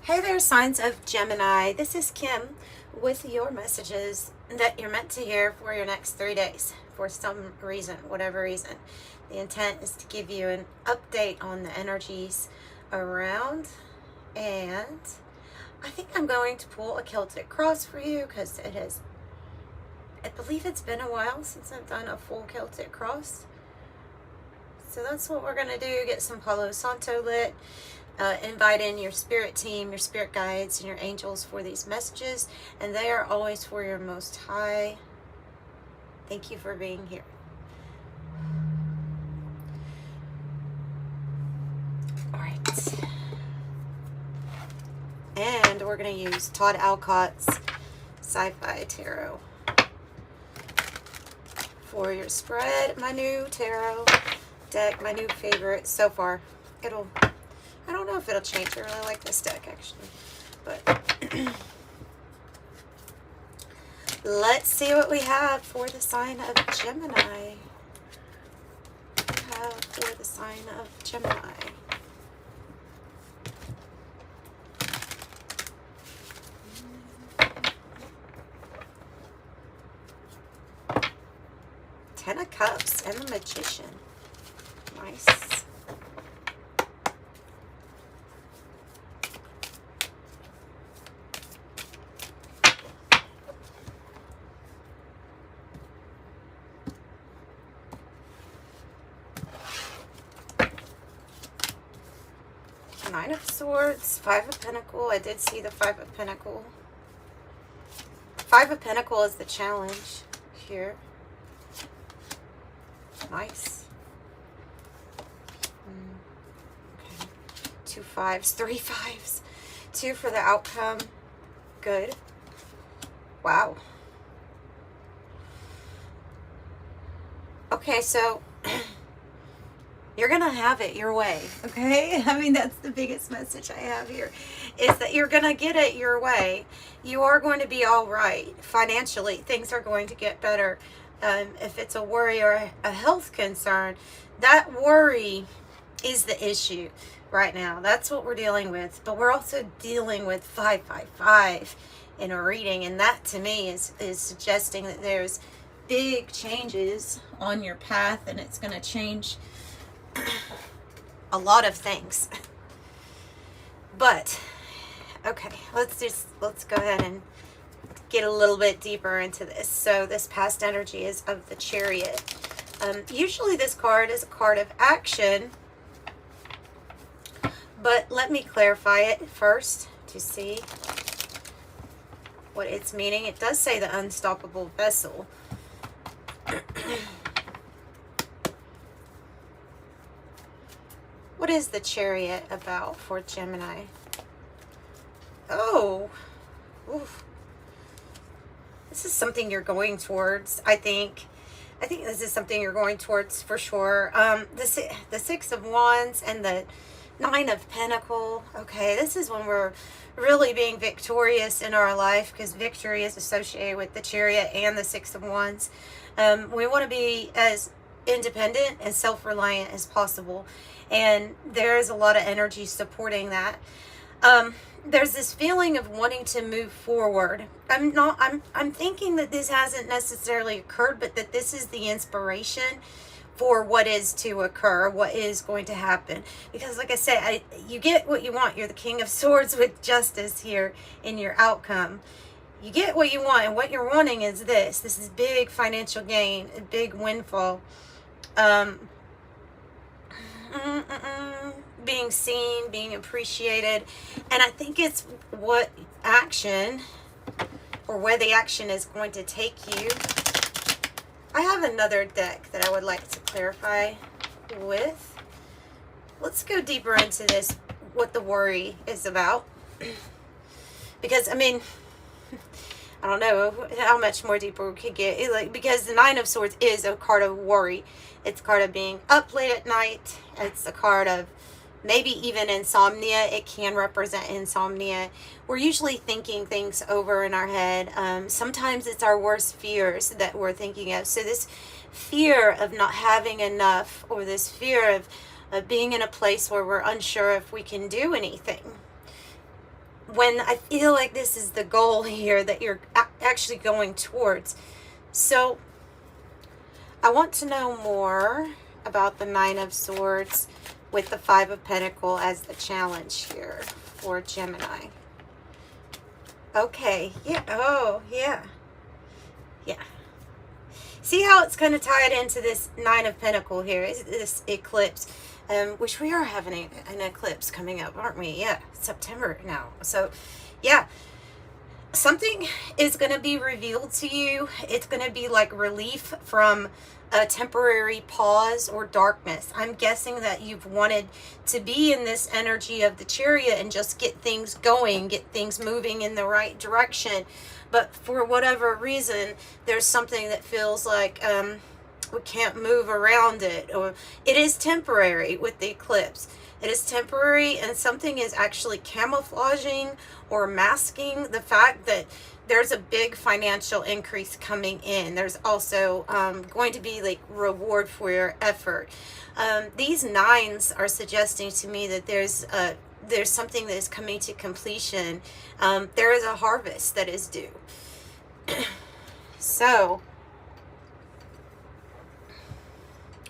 Hey there, signs of Gemini. This is Kim with your messages that you're meant to hear for your next 3 days for some reason, whatever reason. The intent is to give you an update on the energies around, and I think I'm going to pull a Celtic cross for you because I believe it's been a while since I've done a full Celtic cross. So that's what we're going to do, get some Palo Santo lit. Invite in your spirit team, your spirit guides, and your angels for these messages, and they are always for your most high. Thank you for being here. All right. And we're going to use Todd Alcott's Sci-Fi Tarot for your spread. My new tarot deck, my new favorite so far. I don't know if it'll change. I really like this deck, actually. But let's see what we have for the sign of Gemini. For the sign of Gemini. Ten of Cups and the Magician. Nice. Nine of Swords, Five of Pentacles. I did see the Five of Pentacles. Five of Pentacles is the challenge here. Nice. Okay. 2 5s, 3 5s. 2 for the outcome. Good. Wow. Okay, so you're going to have it your way, okay? I mean, that's the biggest message I have here, is that you're going to get it your way. You are going to be all right. Financially, things are going to get better. If it's a worry or a health concern, that worry is the issue right now. That's what we're dealing with. But we're also dealing with 555 in a reading, and that to me is suggesting that there's big changes on your path, and it's going to change a lot of things. But okay, let's go ahead and get a little bit deeper into this. So this past energy is of the Chariot. Usually this card is a card of action, but let me clarify it first to see what it's meaning. It does say the unstoppable vessel. What is the Chariot about for Gemini? Oh, oof. This is something you're going towards, I think. I think this is something you're going towards for sure. The Six of Wands and the Nine of Pentacles. Okay, this is when we're really being victorious in our life, because victory is associated with the Chariot and the Six of Wands. We want to be as independent and self-reliant as possible, and there's a lot of energy supporting that. There's this feeling of wanting to move forward. I'm thinking that this hasn't necessarily occurred, but that this is the inspiration for what is to occur, what is going to happen. Because like I said, you get what you want. You're the King of Swords with Justice here in your outcome. You get what you want, and what you're wanting is this. This is big financial gain, a big windfall. Being seen, being appreciated. And I think it's what action, or where the action is going to take you. I have another deck that I would like to clarify with. Let's go deeper into this, what the worry is about. Because, I mean, I don't know how much more deeper we could get. Because the Nine of Swords is a card of worry. It's a card of being up late at night. It's a card of maybe even insomnia. It can represent insomnia. We're usually thinking things over in our head. Sometimes it's our worst fears that we're thinking of. So this fear of not having enough, or this fear of being in a place where we're unsure if we can do anything. when I feel like this is the goal here that you're actually going towards. So I want to know more about the Nine of Swords with the Five of Pentacles as the challenge here for Gemini. Okay, yeah, oh, yeah, yeah. See how it's kind of tied into this Nine of Pentacles here, this eclipse, which we are having an eclipse coming up, aren't we? Yeah, September now. So, yeah, something is going to be revealed to you. It's going to be like relief from a temporary pause or darkness. I'm guessing that you've wanted to be in this energy of the Chariot and just get things going, get things moving in the right direction. But for whatever reason, there's something that feels like we can't move around it. Or it is temporary with the eclipse. It is temporary, and something is actually camouflaging or masking the fact that there's a big financial increase coming in. There's also going to be like reward for your effort. These nines are suggesting to me that there's something that is coming to completion. There is a harvest that is due. So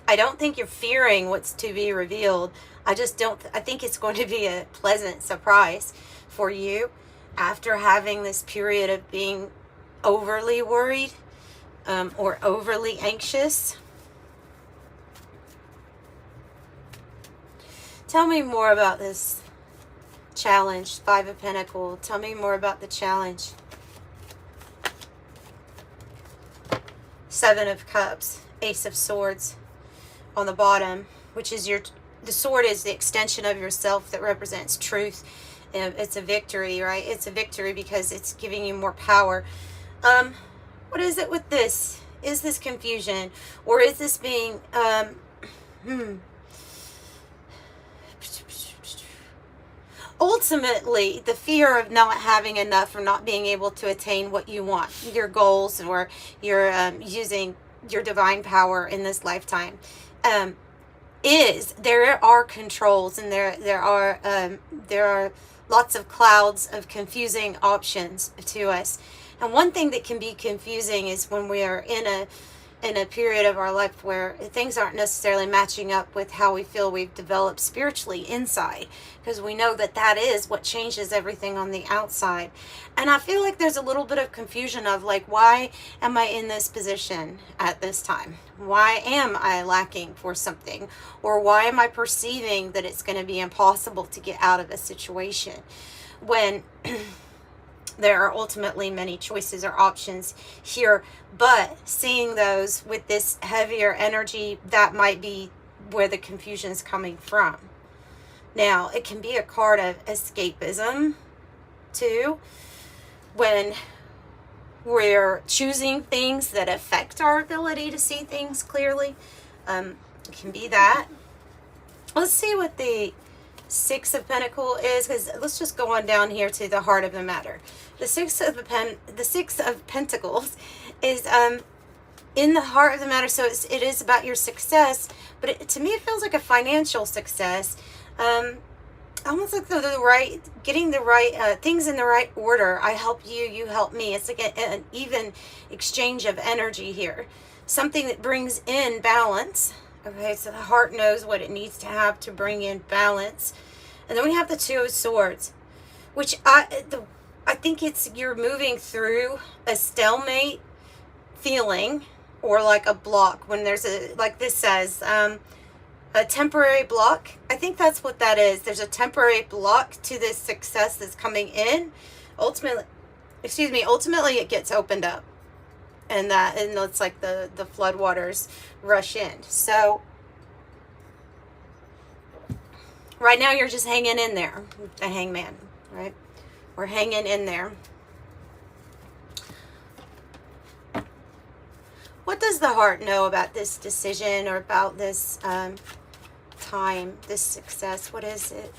I don't think you're fearing what's to be revealed. I think it's going to be a pleasant surprise for you after having this period of being overly worried or overly anxious. Tell me more about this challenge, Five of Pentacles. Tell me more about the challenge. Seven of Cups, Ace of Swords on the bottom, which is the sword is the extension of yourself that represents truth. It's a victory, right? It's a victory because it's giving you more power. What is it with this? Is this confusion? Or is this being, ultimately, the fear of not having enough or not being able to attain what you want, your goals, or you're using your divine power in this lifetime, there are controls, and there are lots of clouds of confusing options to us. And one thing that can be confusing is when we are in a period of our life where things aren't necessarily matching up with how we feel we've developed spiritually inside, because we know that is what changes everything on the outside. And I feel like there's a little bit of confusion of like, why am I in this position at this time? Why am I lacking for something? Or why am I perceiving that it's going to be impossible to get out of a situation when there are ultimately many choices or options here? But seeing those with this heavier energy, that might be where the confusion is coming from. Now, it can be a card of escapism too, when we're choosing things that affect our ability to see things clearly. It can be that. Let's see what the Six of Pentacles is, because let's just go on down here to the heart of the matter. The Six of Pentacles is in the heart of the matter, so it is about your success, but to me it feels like a financial success. Almost like getting the right things in the right order. I help you, you help me. It's like an even exchange of energy here. Something that brings in balance. Okay, so the heart knows what it needs to have to bring in balance. And then we have the Two of Swords, which I think you're moving through a stalemate feeling, or like a block, when there's like this says, a temporary block. I think that's what that is. There's a temporary block to this success that's coming in. Ultimately it gets opened up. And it's like the floodwaters rush in. So right now you're just hanging in there. The Hangman, right? We're hanging in there. What does the heart know about this decision, or about this time, this success? What is it?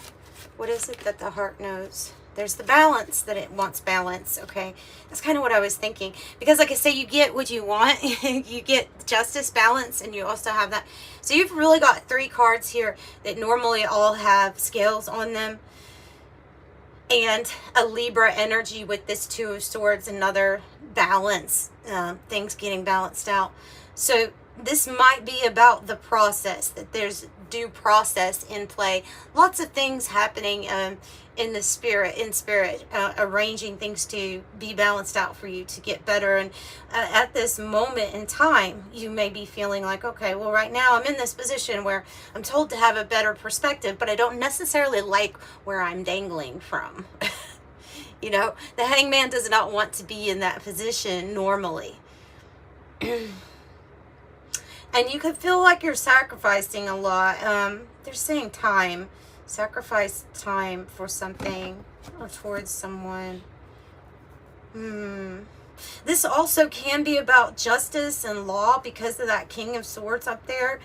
What is it that the heart knows? There's the balance, that it wants balance. Okay, that's kind of what I was thinking, because like I say, you get what you want. You get justice, balance, and you also have that. So you've really got three cards here that normally all have scales on them. and a Libra energy with this Two of Swords, another balance, things getting balanced out. So this might be about the process, that there's due process in play. Lots of things happening in spirit, arranging things to be balanced out for you to get better. And at this moment in time, you may be feeling like, okay, well, right now I'm in this position where I'm told to have a better perspective, but I don't necessarily like where I'm dangling from. You know, the hangman does not want to be in that position normally. And you could feel like you're sacrificing a lot. They're saying time. Sacrifice time for something or towards someone. This also can be about justice and law because of that King of Swords up there.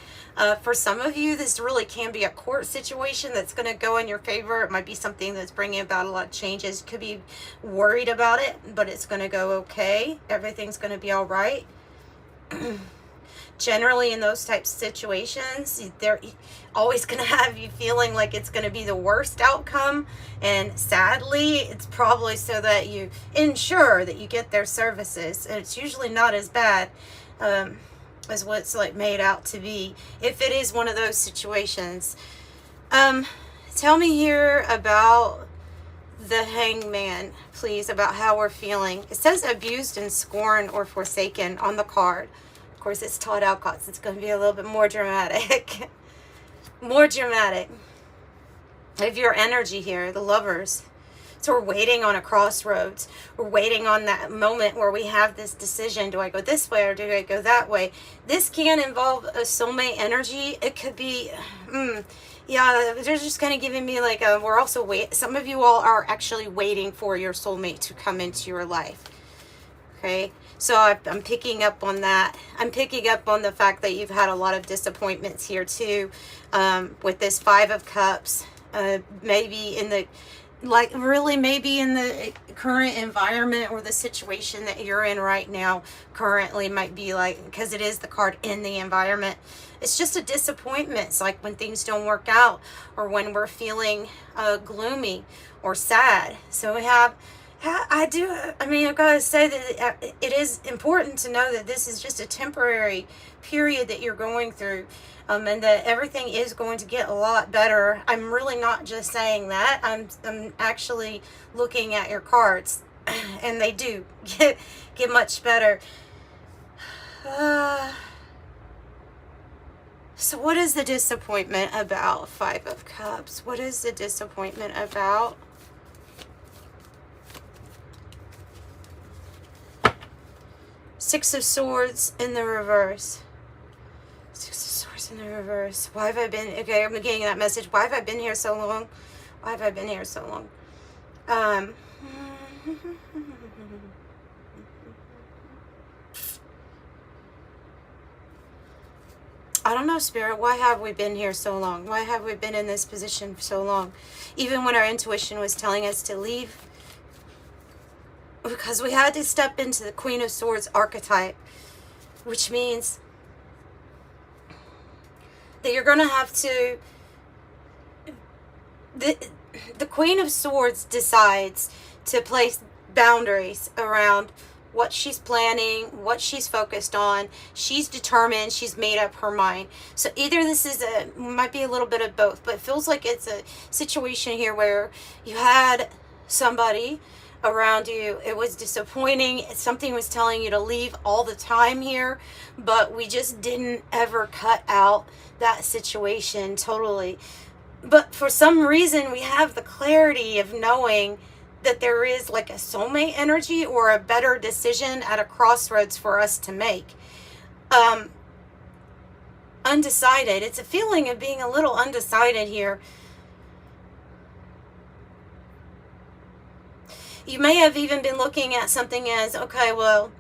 For some of you, this really can be a court situation that's going to go in your favor. It might be something that's bringing about a lot of changes. Could be worried about it, but it's going to go okay. Everything's going to be all right. Generally, in those types of situations, they're always going to have you feeling like it's going to be the worst outcome. And sadly, it's probably so that you ensure that you get their services. And it's usually not as bad as what's like made out to be, if it is one of those situations. Tell me here about the hangman, please, about how we're feeling. It says abused and scorned or forsaken on the card. Of course, it's taught out cards. It's going to be a little bit more dramatic. More dramatic. Of your energy here, the Lovers. So we're waiting on a crossroads. We're waiting on that moment where we have this decision. Do I go this way or do I go that way? This can involve a soulmate energy. It could be, yeah, they're just kind of giving me like a, we're also some of you all are actually waiting for your soulmate to come into your life. Okay. So I'm picking up on that. I'm picking up on the fact that you've had a lot of disappointments here too, with this Five of Cups. Maybe in the, like really maybe in the current environment or the situation that you're in right now currently might be like, because it is the card in the environment. It's just a disappointment. It's like when things don't work out or when we're feeling gloomy or sad. So we have, I've got to say that it is important to know that this is just a temporary period that you're going through, and that everything is going to get a lot better. I'm really not just saying that. I'm actually looking at your cards, and they do get much better. So what is the disappointment about? Five of Cups. What is the disappointment about? Six of Swords in the reverse. Six of Swords in the reverse. Why have I been... Okay, I'm getting that message. Why have I been here so long? Why have I been here so long? I don't know, Spirit. Why have we been here so long? Why have we been in this position for so long? Even when our intuition was telling us to leave. Because we had to step into the Queen of Swords archetype, which means that you're going to have to... The Queen of Swords decides to place boundaries around what she's planning, what she's focused on. She's determined. She's made up her mind. So either this is might be a little bit of both, but it feels like it's a situation here where you had somebody around you. It was disappointing. Something was telling you to leave all the time here, but we just didn't ever cut out that situation totally. But for some reason, we have the clarity of knowing that there is like a soulmate energy or a better decision at a crossroads for us to make. Undecided. It's a feeling of being a little undecided here. You may have even been looking at something as, okay, well,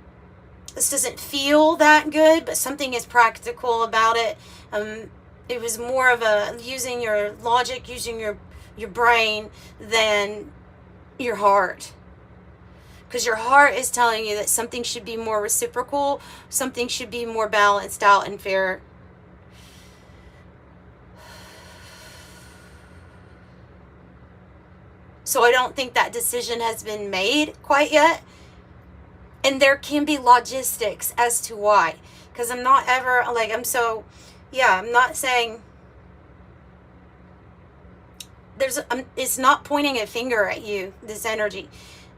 this doesn't feel that good, but something is practical about it. It was more of a using your logic, using your brain than your heart. Because your heart is telling you that something should be more reciprocal, something should be more balanced out and fair. So I don't think that decision has been made quite yet. And there can be logistics as to why. Because I'm not ever, like, I'm not saying, it's not pointing a finger at you, this energy.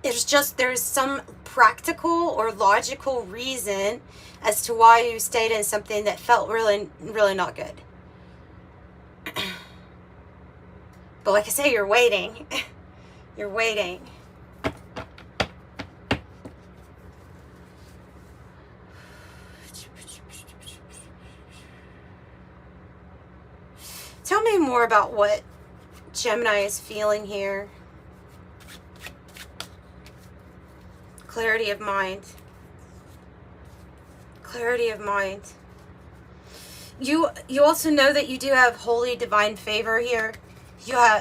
It's just, there's some practical or logical reason as to why you stayed in something that felt really, really not good. But like I say, you're waiting. You're waiting. Tell me more about what Gemini is feeling here. Clarity of mind. Clarity of mind. You also know that you do have holy divine favor here.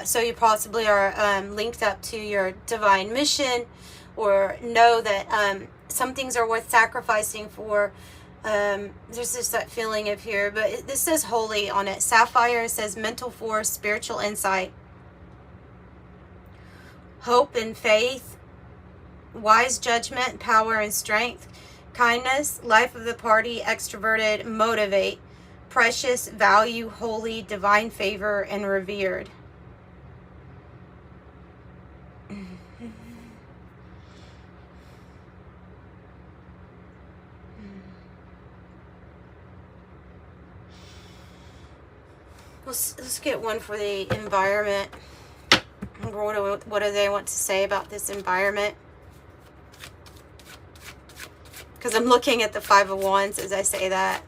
So you possibly are linked up to your divine mission, or know that some things are worth sacrificing for. There's just that feeling of here, but this says holy on it. Sapphire says mental force, spiritual insight, hope and faith, wise judgment, power and strength, kindness, life of the party, extroverted, motivate, precious, value, holy, divine favor, and revered. Let's get one for the environment. What do they want to say about this environment? Because I'm looking at the Five of Wands as I say that.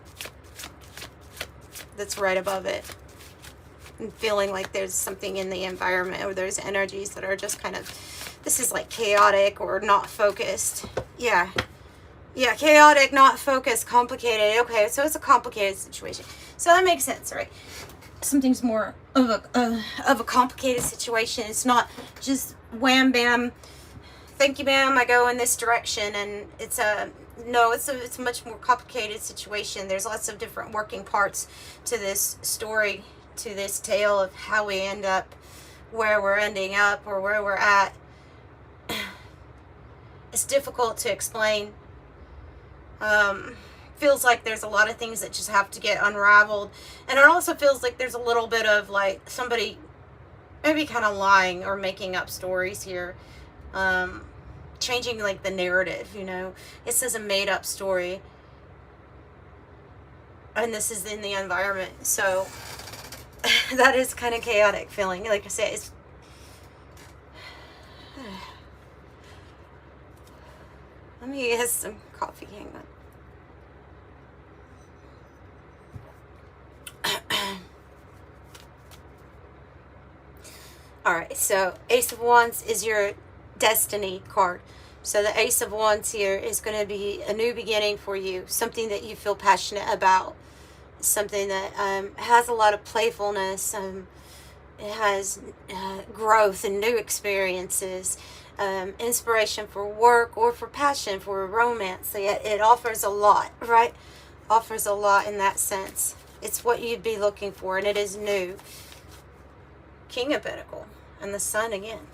That's right above it. I'm feeling like there's something in the environment, or there's energies that are just kind of, this is like chaotic or not focused. Yeah, chaotic, not focused, complicated. Okay, so it's a complicated situation. So that makes sense, right? Something's more of a complicated situation. It's not just wham bam, thank you ma'am, I go in this direction, and it's a much more complicated situation. There's lots of different working parts to this story, to this tale of how we end up where we're ending up, or where we're at. It's difficult to explain. Feels like there's a lot of things that just have to get unraveled, and it also feels like there's a little bit of like somebody maybe kind of lying or making up stories here, changing like the narrative, you know. It says a made up story, and this is in the environment, so that is kind of chaotic feeling. Like I said, it's let me get some coffee. Hang on. Alright, so Ace of Wands is your destiny card. So the Ace of Wands here is going to be a new beginning for you. Something that you feel passionate about. Something that has a lot of playfulness. It has growth and new experiences. Inspiration for work or for passion, for romance. So it offers a lot, right? Offers a lot in that sense. It's what you'd be looking for, and it is new. King of Pentacles and the Sun again.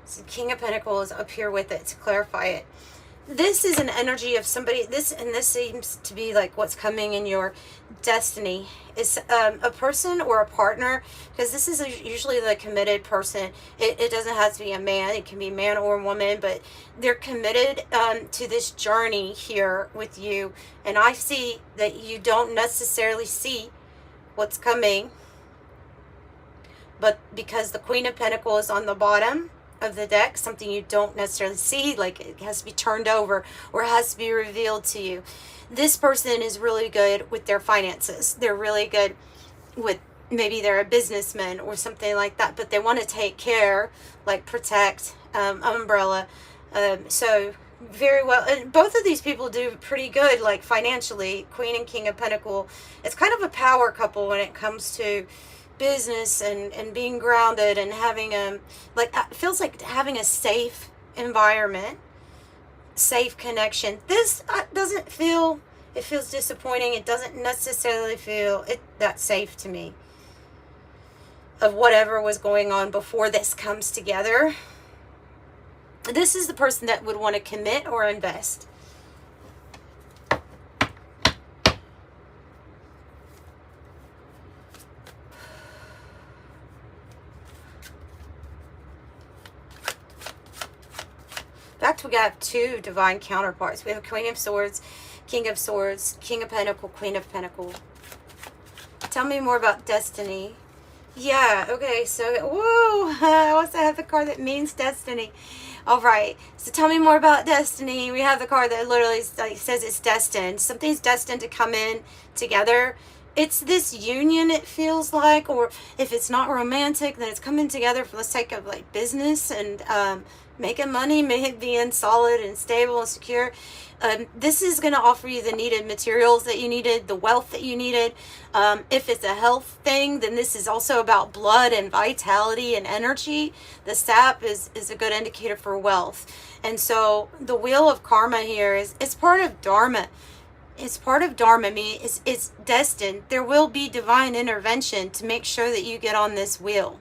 So King of Pentacles up here with it to clarify it. This is an energy of somebody, this seems to be like what's coming in your destiny. Is a person or a partner, because this is usually the committed person. It doesn't have to be a man. It can be man or woman, but they're committed to this journey here with you. And I see that you don't necessarily see what's coming, but because the Queen of Pentacles is on the bottom of the deck, something you don't necessarily see, like it has to be turned over or has to be revealed to you. This person is really good with their finances. They're really good with, maybe they're a businessman or something like that, but they want to take care, like protect, umbrella. So very well, and both of these people do pretty good, like financially. Queen and King of Pentacles. It's kind of a power couple when it comes to business and being grounded and having it feels like having a safe environment, safe connection. This doesn't feel, it feels disappointing. It doesn't necessarily feel that safe to me. of whatever was going on before this comes together. This is the person that would want to commit or invest. In fact, we got two divine counterparts. We have Queen of Swords, King of Swords, King of Pentacle, Queen of Pentacle. Tell me more about destiny. Yeah, okay, so, whoa, I also have the card that means destiny. All right, so tell me more about destiny. We have the card that literally like says it's destined. Something's destined to come in together. It's this union, it feels like, or if it's not romantic, then it's coming together for the sake of like business and making money, being solid and stable and secure. This is going to offer you the needed materials that you needed, the wealth that you needed. If it's a health thing, then this is also about blood and vitality and energy. The sap is a good indicator for wealth. And so the wheel of karma here it's part of Dharma. It's part of Dharma. I mean, it's destined. There will be divine intervention to make sure that you get on this wheel.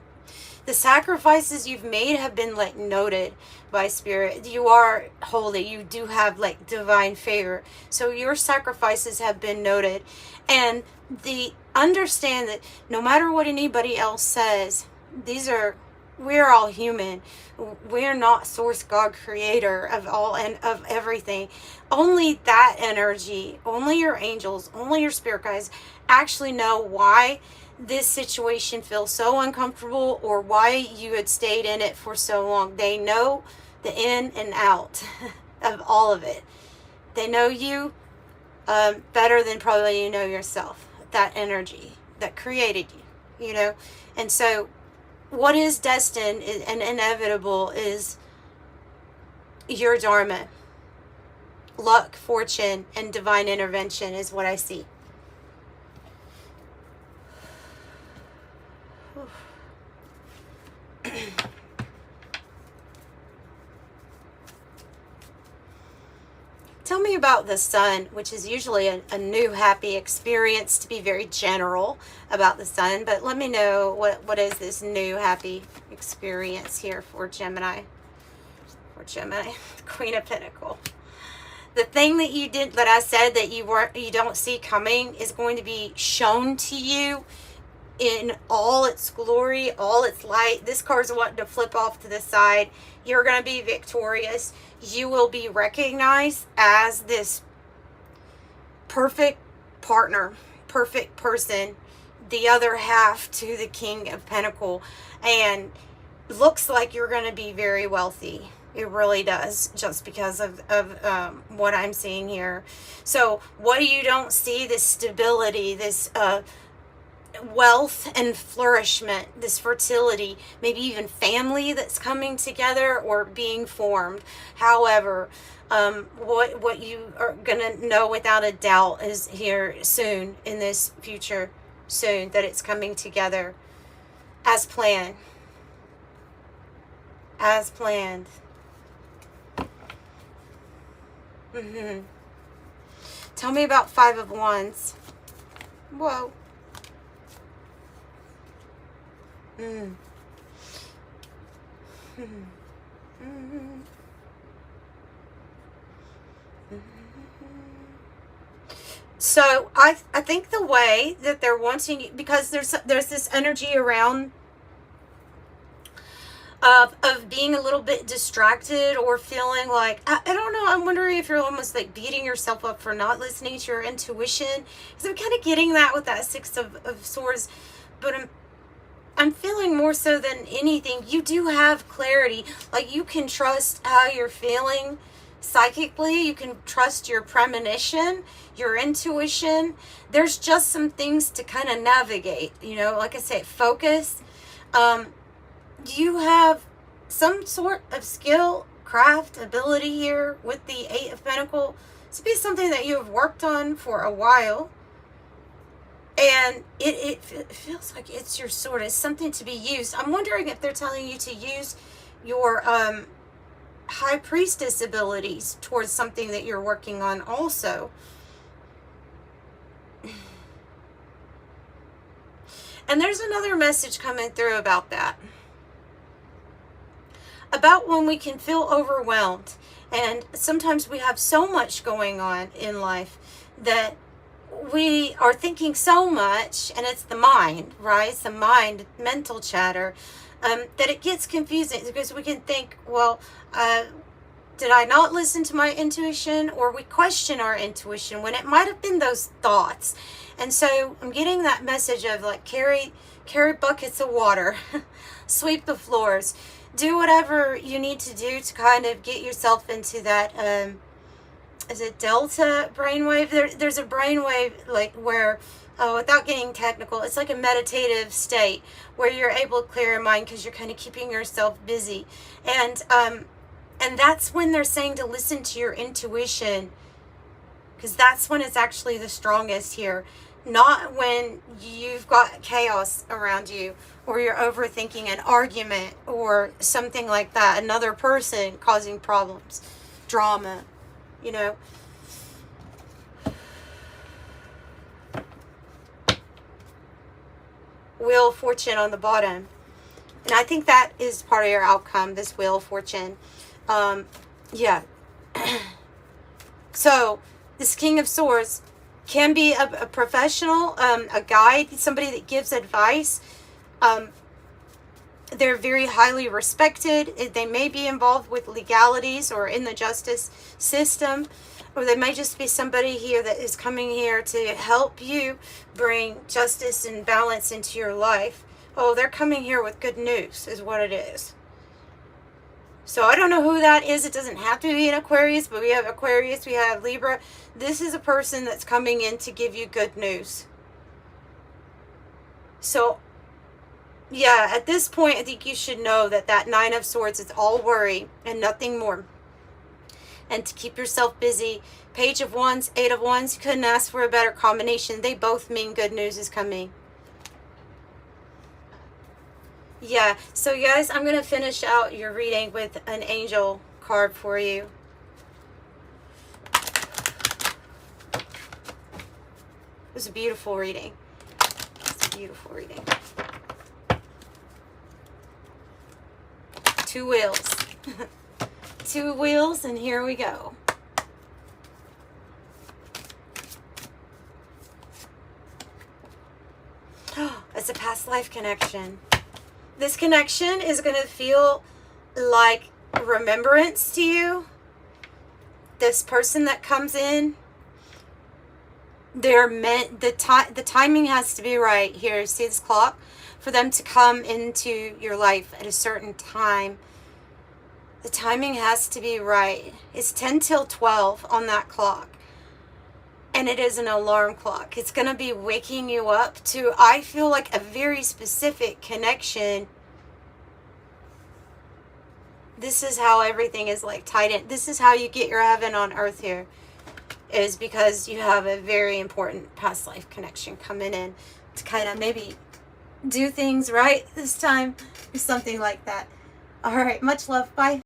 The sacrifices you've made have been like noted by Spirit. You are holy. You do have like divine favor. So your sacrifices have been noted. And understand that no matter what anybody else says, we're all human. We're not source, God, creator of all and of everything. Only that energy, only your angels, only your spirit guides actually know why this situation feels so uncomfortable or why you had stayed in it for so long. They know the in and out of all of it. They know you better than probably you know yourself. That energy that created you, you know. And so what is destined and inevitable is your Dharma. Luck, fortune, and divine intervention is what I see. Tell me about the sun, which is usually a new happy experience, to be very general about the sun. But let me know what is this new happy experience here for Gemini. For Gemini, Queen of Pentacles. The thing that you did, that I said that you don't see coming, is going to be shown to you in all its glory, all its light. This card's wanting to flip off to the side. You're going to be victorious. You will be recognized as this perfect partner, perfect person, the other half to the King of Pentacles. And looks like you're going to be very wealthy. It really does, just because of what I'm seeing here. So what you don't see, this stability, this wealth and flourishment, this fertility, maybe even family that's coming together or being formed. However, what you are gonna know without a doubt is here soon, in this future soon, that it's coming together as planned. As planned. Tell me about Five of Wands. Whoa. So I think the way that they're wanting you, because there's this energy around of being a little bit distracted or feeling like, I don't know, I'm wondering if you're almost like beating yourself up for not listening to your intuition, because I'm kind of getting that with that Six of Swords. But I'm feeling more so than anything, you do have clarity. Like, you can trust how you're feeling psychically. You can trust your premonition, your intuition. There's just some things to kind of navigate, you know, like I say, focus. You have some sort of skill, craft, ability here with the Eight of Pentacles. This be something that you have worked on for a while. And it feels like it's your sword. It's something to be used. I'm wondering if they're telling you to use your high priestess abilities towards something that you're working on also. And there's another message coming through about that. About when we can feel overwhelmed. And sometimes we have so much going on in life that we are thinking so much, and it's the mind, right? It's the mind, mental chatter, that it gets confusing, because we can think, well, did I not listen to my intuition? Or we question our intuition when it might have been those thoughts. And so I'm getting that message of like, carry buckets of water, sweep the floors, do whatever you need to do to kind of get yourself into that, is it delta brainwave? There's a brainwave like where, without getting technical, it's like a meditative state where you're able to clear your mind because you're kind of keeping yourself busy. And that's when they're saying to listen to your intuition, because that's when it's actually the strongest here. Not when you've got chaos around you, or you're overthinking an argument or something like that, another person causing problems, drama, you know. Wheel of Fortune on the bottom. And I think that is part of your outcome, this Wheel of Fortune. Yeah. So, this King of Swords can be a professional, a guide, somebody that gives advice. They're very highly respected. They may be involved with legalities or in the justice system. Or they may just be somebody here that is coming here to help you bring justice and balance into your life. Oh, they're coming here with good news, is what it is. So I don't know who that is. It doesn't have to be an Aquarius, but we have Aquarius, we have Libra. This is a person that's coming in to give you good news. So, yeah, at this point, I think you should know that that Nine of Swords is all worry and nothing more. And to keep yourself busy. Page of Wands, Eight of Wands, you couldn't ask for a better combination. They both mean good news is coming. Yeah, so guys, I'm going to finish out your reading with an angel card for you. It was a beautiful reading. It's a beautiful reading. Two wheels. Two wheels, and here we go. It's a past life connection. This connection is going to feel like remembrance to you. This person that comes in, they're meant, the timing has to be right here. See this clock? For them to come into your life at a certain time. The timing has to be right. It's 10 till 12 on that clock. And it is an alarm clock. It's going to be waking you up to, I feel like, a very specific connection. This is how everything is like tied in. This is how you get your heaven on earth here. Is because you have a very important past life connection coming in to kind of maybe do things right this time. Or something like that. All right. Much love. Bye.